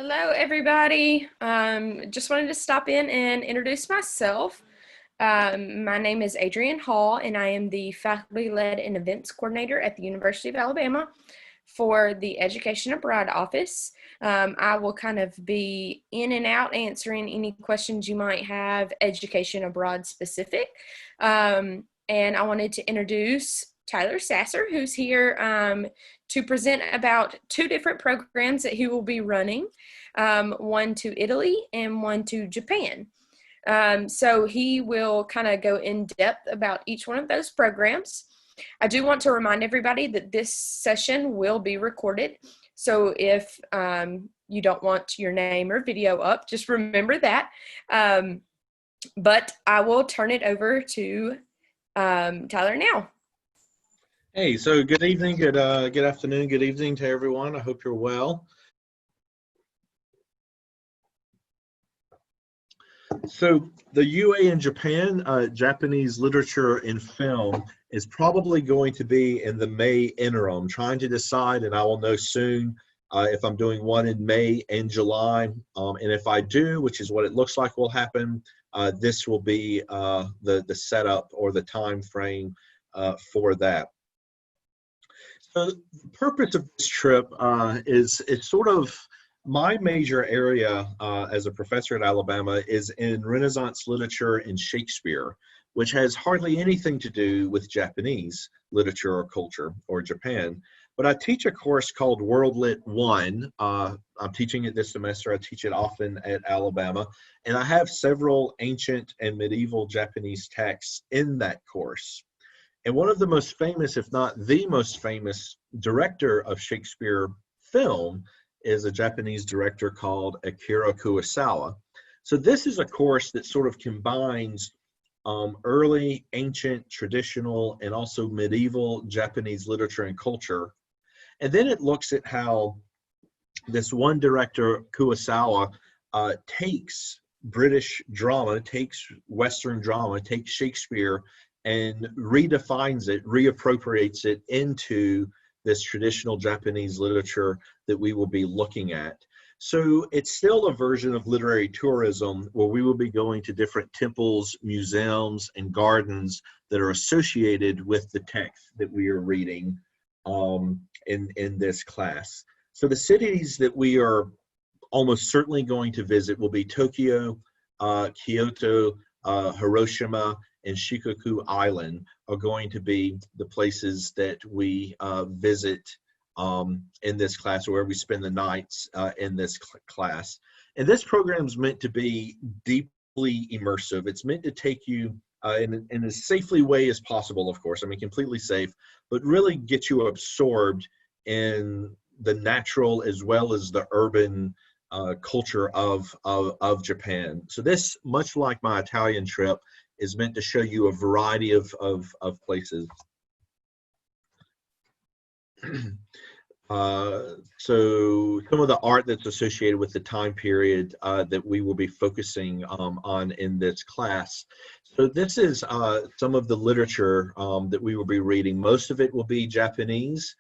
Hello, everybody. Just wanted to stop in and introduce myself. My name is Adrienne Hall, and I am the Faculty-Led and Events Coordinator at the University of Alabama for the Education Abroad Office. I will kind of be in and out answering any questions you might have, education abroad specific. And I wanted to introduce Tyler Sasser, who's here to present about two different programs that he will be running, one to Italy and one to Japan. So he will kind of go in depth about each one of those programs. I do want to remind everybody that this session will be recorded. So if you don't want your name or video up, just remember that. But I will turn it over to Tyler now. Hey, so good evening, good afternoon, good evening to everyone. I hope you're well. So the UA in Japan, Japanese literature and film, is probably going to be in the May interim. Trying to decide, and I will know soon if I'm doing one in May and July. And if I do, which is what it looks like will happen, this will be the setup or the time frame for that. So the purpose of this trip is it's sort of my major area as a professor at Alabama is in Renaissance literature and Shakespeare, which has hardly anything to do with Japanese literature or culture or Japan. But I teach a course called World Lit 1. I'm teaching it this semester. I teach it often at Alabama. And I have several ancient and medieval Japanese texts in that course. And one of the most famous, if not the most famous, director of Shakespeare film is a Japanese director called Akira Kurosawa. So this is a course that sort of combines early, ancient, traditional, and also medieval Japanese literature and culture. And then it looks at how this one director, Kurosawa, takes British drama, takes Western drama, takes Shakespeare, and redefines it, reappropriates it into this traditional Japanese literature that we will be looking at. So it's still a version of literary tourism where we will be going to different temples, museums, and gardens that are associated with the text that we are reading in this class. So the cities that we are almost certainly going to visit will be Tokyo, Kyoto, Hiroshima, and Shikoku Island are going to be the places that we visit in this class, or where we spend the nights in this class. And this program is meant to be deeply immersive. It's meant to take you in as safely way as possible, of course, I mean completely safe, but really get you absorbed in the natural as well as the urban culture of Japan. So this, much like my Italian trip, is meant to show you a variety of places. So some of the art that's associated with the time period that we will be focusing on in this class. So this is some of the literature that we will be reading. Most of it will be Japanese.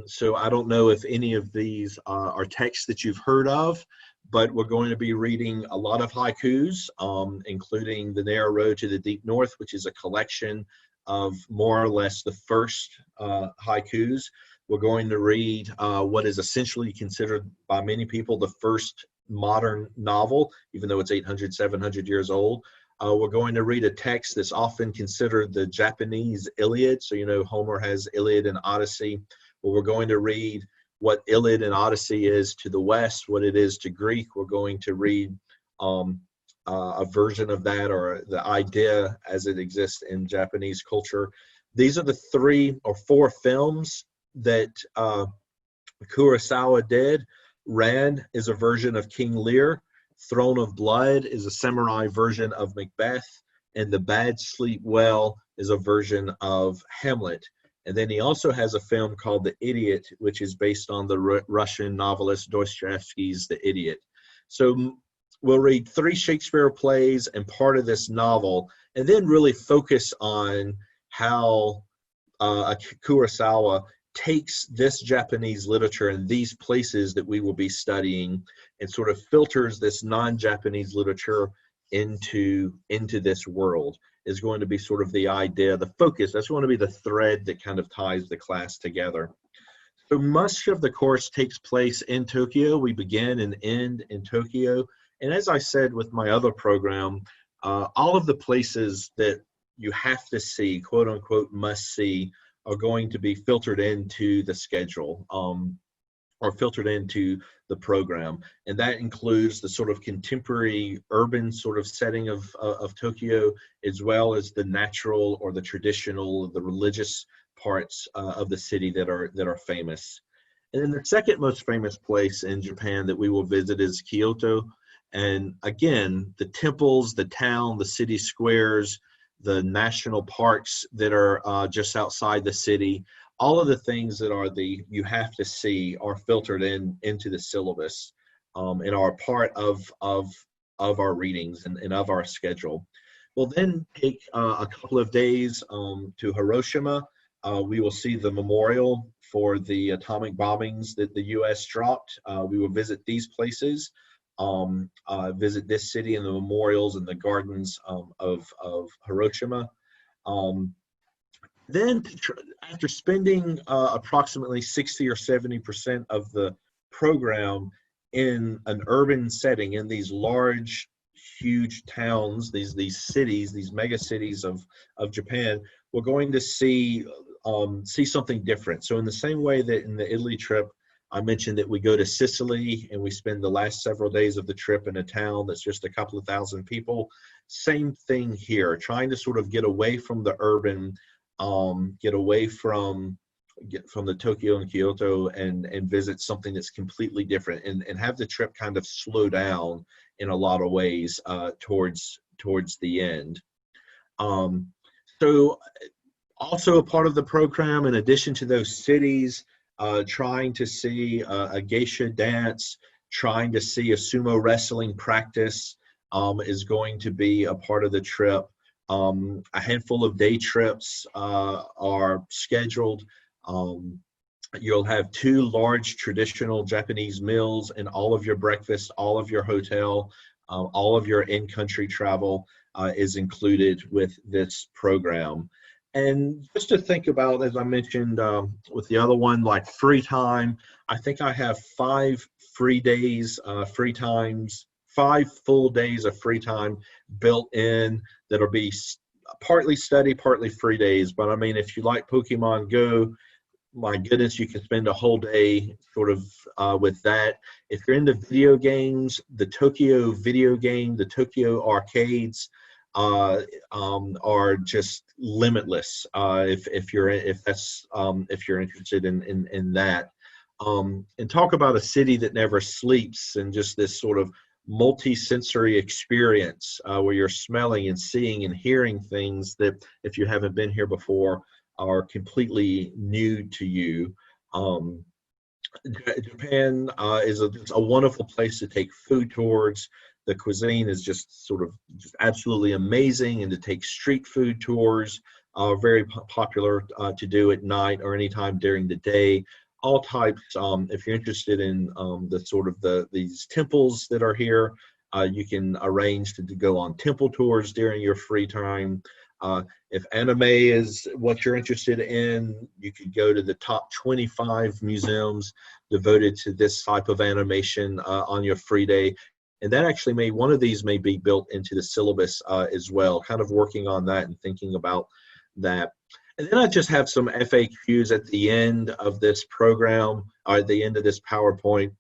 So I don't know if any of these are texts that you've heard of, but we're going to be reading a lot of haikus, including The Narrow Road to the Deep North, which is a collection of more or less the first haikus. We're going to read what is essentially considered by many people the first modern novel, even though it's 800, 700 years old. We're going to read a text that's often considered the Japanese Iliad. So, you know, Homer has Iliad and Odyssey. Well, we're going to read what Iliad and Odyssey is to the West, what it is to Greek. We're going to read a version of that, or the idea as it exists in Japanese culture. These are the 3 or 4 films that Kurosawa did. Ran is a version of King Lear. Throne of Blood is a samurai version of Macbeth. And The Bad Sleep Well is a version of Hamlet. And then he also has a film called The Idiot, which is based on the Russian novelist Dostoevsky's The Idiot. So we'll read 3 Shakespeare plays and part of this novel, and then really focus on how Kurosawa takes this Japanese literature and these places that we will be studying and sort of filters this non-Japanese literature into this world is going to be sort of the idea, the focus. That's going to be the thread that kind of ties the class together. So much of the course takes place in Tokyo. We begin and end in Tokyo. And as I said with my other program, all of the places that you have to see, quote unquote, must see, are going to be filtered into the schedule or filtered into the program. And that includes the sort of contemporary urban sort of setting of Tokyo, as well as the natural or the traditional, the religious parts of the city that are famous. And then the second most famous place in Japan that we will visit is Kyoto. And again, the temples, the town, the city squares, the national parks that are just outside the city, all of the things that are you have to see are filtered into the syllabus and are part of our readings and of our schedule. We'll then take a couple of days to Hiroshima. We will see the memorial for the atomic bombings that the U.S. dropped. We will visit these places, visit this city and the memorials and the gardens of Hiroshima. Then, after spending approximately 60 or 70% of the program in an urban setting, in these large, huge towns, these cities, these mega cities of Japan, we're going to see something different. So in the same way that in the Italy trip, I mentioned that we go to Sicily and we spend the last several days of the trip in a town that's just a couple of thousand people. Same thing here, trying to sort of get away from the urban, get away from the Tokyo and Kyoto and visit something that's completely different and have the trip kind of slow down in a lot of ways towards the end. So also a part of the program, in addition to those cities, trying to see a geisha dance, trying to see a sumo wrestling practice is going to be a part of the trip. A handful of day trips are scheduled. You'll have 2 large traditional Japanese meals in all of your breakfast, all of your hotel, all of your in-country travel is included with this program. And just to think about, as I mentioned with the other one, like free time, I think I have 5 free days, 5 full days of free time built in that'll be partly study, partly free days. But I mean, if you like Pokemon Go, my goodness, you can spend a whole day sort of with that. If you're into video games, the Tokyo video game, the Tokyo arcades are just limitless. If you're interested in that, and talk about a city that never sleeps and just this sort of multi-sensory experience where you're smelling and seeing and hearing things that, if you haven't been here before, are completely new to you. Japan is a wonderful place to take food tours. The cuisine is just absolutely amazing, and to take street food tours, very popular to do at night or anytime during the day. All types. If you're interested in these temples that are here, you can arrange to go on temple tours during your free time. If anime is what you're interested in, you could go to the top 25 museums devoted to this type of animation on your free day. And that actually one of these may be built into the syllabus as well, kind of working on that and thinking about that. And then I just have some FAQs at the end of this program, or at the end of this PowerPoint.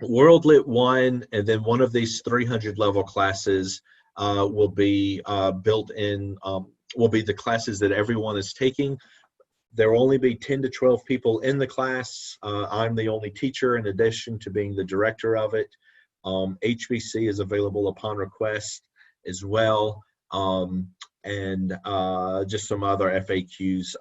World Lit 1, and then one of these 300 level classes will be built in, will be the classes that everyone is taking. There will only be 10 to 12 people in the class. I'm the only teacher in addition to being the director of it. HBC is available upon request as well. And just some other FAQs.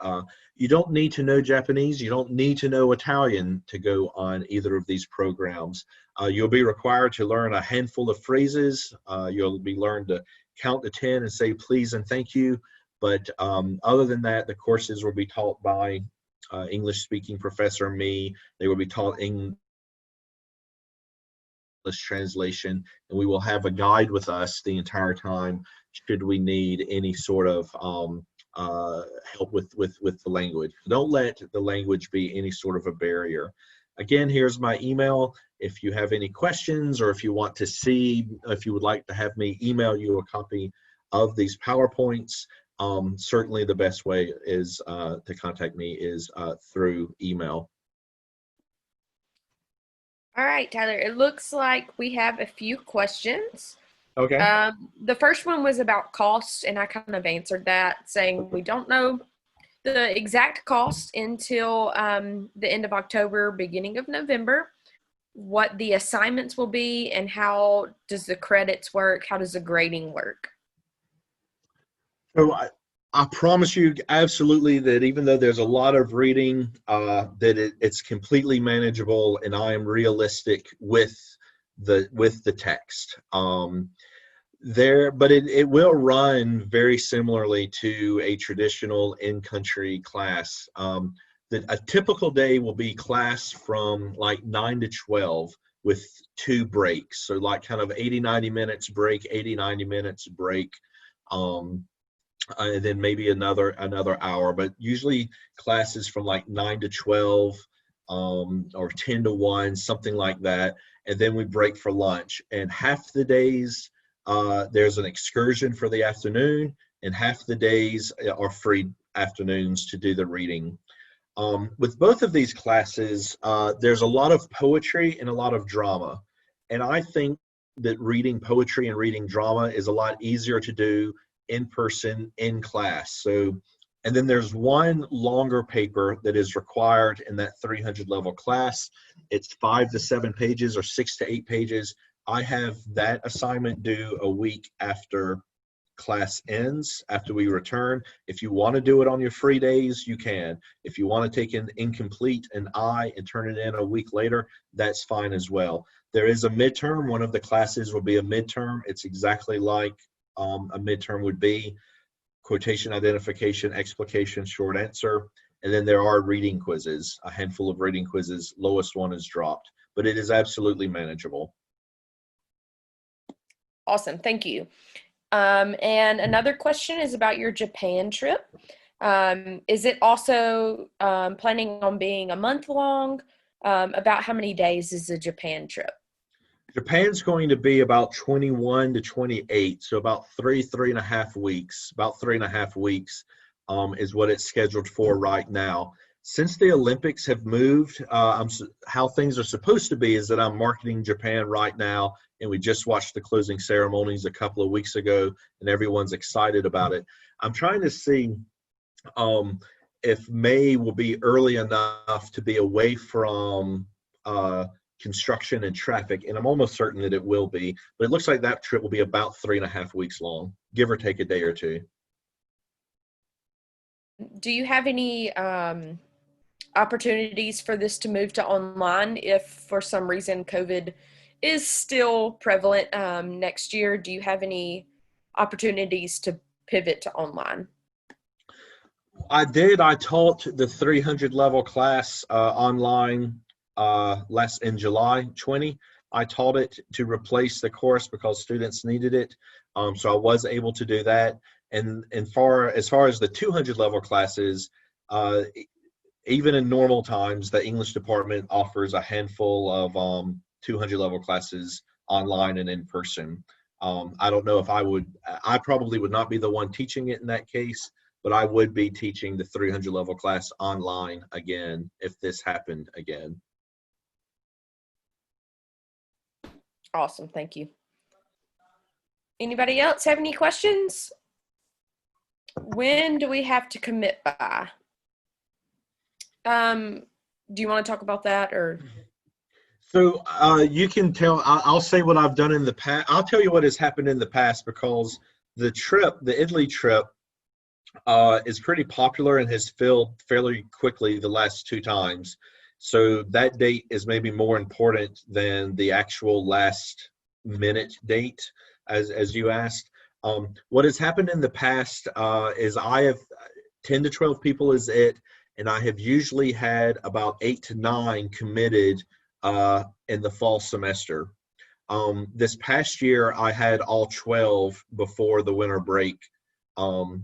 You don't need to know Japanese. You don't need to know Italian to go on either of these programs. You'll be required to learn a handful of phrases. You'll be learned to count to 10 and say please and thank you. But other than that, the courses will be taught by English speaking professor, me. They will be taught English translation, and we will have a guide with us the entire time should we need any sort of help with the language. Don't let the language be any sort of a barrier. Again, here's my email. If you have any questions, or if you want to see, if you would like to have me email you a copy of these PowerPoints, certainly the best way is to contact me is through email. All right, Tyler, it looks like we have a few questions. Okay. The first one was about cost, and I kind of answered that, saying we don't know the exact cost until the end of October, beginning of November, what the assignments will be, and how does the credits work, how does the grading work? So I promise you absolutely that even though there's a lot of reading, that it's completely manageable, and I am realistic with the text. But it will run very similarly to a traditional in-country class. A typical day will be class from like 9 to 12 with 2 breaks. So like kind of 80-90 minutes break, 80-90 minutes break. And then maybe another hour, but usually classes from like 9 to 12, or 10 to 1, something like that. And then we break for lunch. And half the days there's an excursion for the afternoon, and half the days are free afternoons to do the reading. With both of these classes, there's a lot of poetry and a lot of drama. And I think that reading poetry and reading drama is a lot easier to do in person, in class. So, and then there's one longer paper that is required in that 300 level class. It's 5 to 7 pages or 6 to 8 pages. I have that assignment due a week after class ends, after we return. If you want to do it on your free days, you can. If you want to take an incomplete and turn it in a week later, that's fine as well. There is a midterm. One of the classes will be a midterm. It's exactly like a midterm would be: quotation identification, explication, short answer. And then there are reading quizzes, a handful of reading quizzes. Lowest one is dropped, but it is absolutely manageable. Awesome, thank you. And another question is about your Japan trip. Is it also planning on being a month long? About how many days is the Japan trip? Japan's going to be about 21 to 28, so about 3.5 weeks. About 3.5 weeks is what it's scheduled for right now. Since the Olympics have moved, how things are supposed to be is that I'm marketing Japan right now, and we just watched the closing ceremonies a couple of weeks ago, and everyone's excited about it. I'm trying to see if May will be early enough to be away from construction and traffic, and I'm almost certain that it will be, but it looks like that trip will be about 3.5 weeks long, give or take a day or two. Do you have any opportunities for this to move to online if for some reason COVID is still prevalent next year? Do you have any opportunities to pivot to online? I did. I taught the 300 level class online in July 20. I taught it to replace the course because students needed it. So I was able to do that. And as far as the 200 level classes, even in normal times, the English department offers a handful of 200 level classes online and in person. I don't know if I probably would not be the one teaching it in that case, but I would be teaching the 300 level class online again if this happened again. Awesome, thank you. Anybody else have any questions? When do we have to commit by? Do you want to talk about that, or? So you can tell, I'll say what I've done in the past. I'll tell you what has happened in the past, because the Italy trip is pretty popular and has filled fairly quickly the last 2 times. So that date is maybe more important than the actual last minute date, as you asked. What has happened in the past is I have 10 to 12 people is it, and I have usually had about 8 to 9 committed in the fall semester. This past year, I had all 12 before the winter break,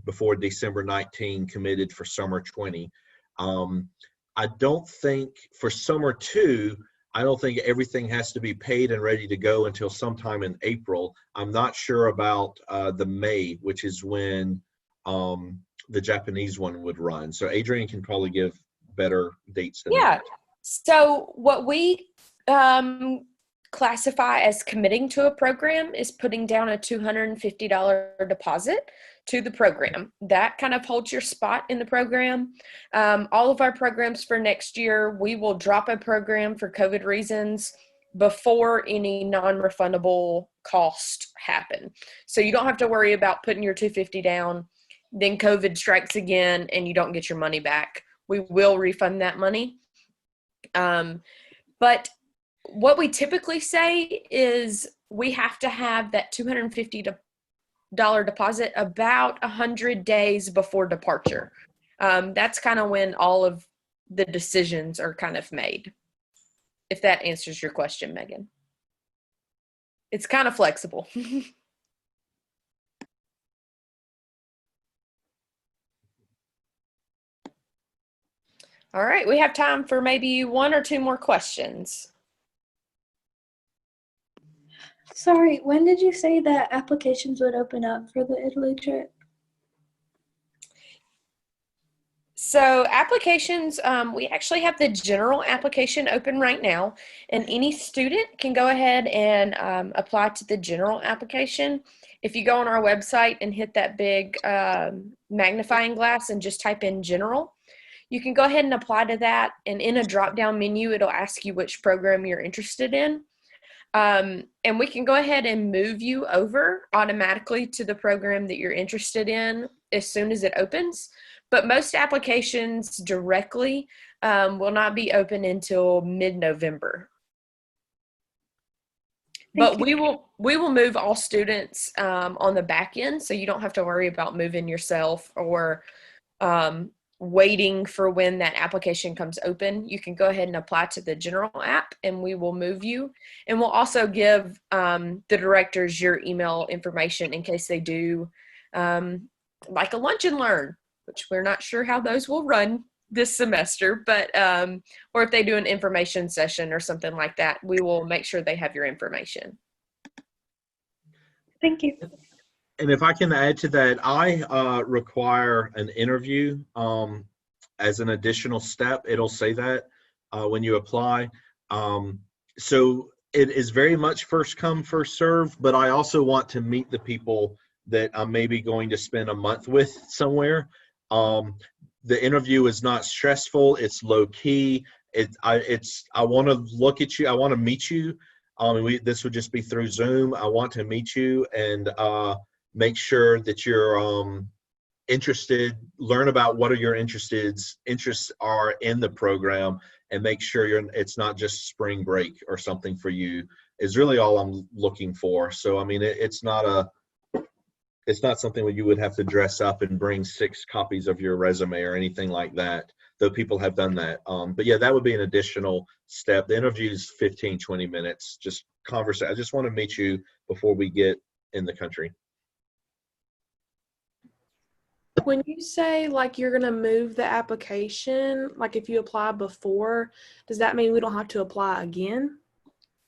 before December 19 committed for summer 20. I don't think for summer 2, I don't think everything has to be paid and ready to go until sometime in April. I'm not sure about the May, which is when the Japanese one would run. So Adrian can probably give better dates than Yeah. that. So what we classify as committing to a program is putting down a $250 deposit to the program. That kind of holds your spot in the program. All of our programs for next year, we will drop a program for COVID reasons before any non-refundable cost happen. So you don't have to worry about putting your $250 down, then COVID strikes again and you don't get your money back. We will refund that money. But what we typically say is we have to have that $250 deposit about 100 days before departure. That's kind of when all of the decisions are kind of made, if that answers your question, Megan. It's kind of flexible. All right, we have time for maybe 1 or 2 more questions. Sorry, when did you say that applications would open up for the Italy trip? So applications, we actually have the general application open right now, and any student can go ahead and apply to the general application. If you go on our website and hit that big magnifying glass and just type in general, you can go ahead and apply to that, and in a drop-down menu, it'll ask you which program you're interested in. And we can go ahead and move you over automatically to the program that you're interested in as soon as it opens. But most applications directly will not be open until mid-November. But we will move all students on the back end, so you don't have to worry about moving yourself or waiting for when that application comes open. You can go ahead and apply to the general app and we will move you. And we'll also give the directors your email information in case they do like a lunch and learn, which we're not sure how those will run this semester, but or if they do an information session or something like that, we will make sure they have your information. Thank you. And if I can add to that, I require an interview as an additional step. It'll say that when you apply. So it is very much first come, first serve, but I also want to meet the people that I'm maybe going to spend a month with somewhere. The interview is not stressful. It's low key. I want to look at you. I want to meet you. This would just be through Zoom. I want to meet you and make sure that you're interested, learn about what are your interests are in the program, and make sure it's not just spring break or something for you is really all I'm looking for. So, I mean, it's not something where you would have to dress up and bring 6 copies of your resume or anything like that, though people have done that. But yeah, that would be an additional step. The interview is 15, 20 minutes, just conversation. I just want to meet you before we get in the country. When you say like you're going to move the application, like if you apply before, does that mean we don't have to apply again?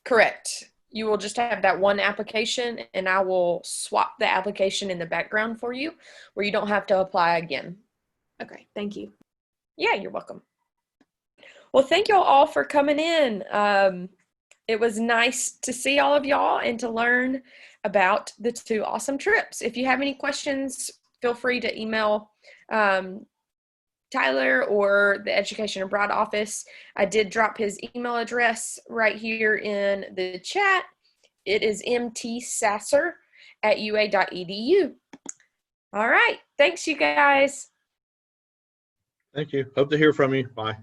Correct. You will just have that one application and I will swap the application in the background for you where you don't have to apply again. Okay, thank you. Yeah, you're welcome. Well, thank y'all all for coming in. It was nice to see all of y'all and to learn about the 2 awesome trips. If you have any questions, feel free to email Tyler or the Education Abroad office. I did drop his email address right here in the chat. It is mtsasser@ua.edu. All right. Thanks, you guys. Thank you. Hope to hear from you. Bye.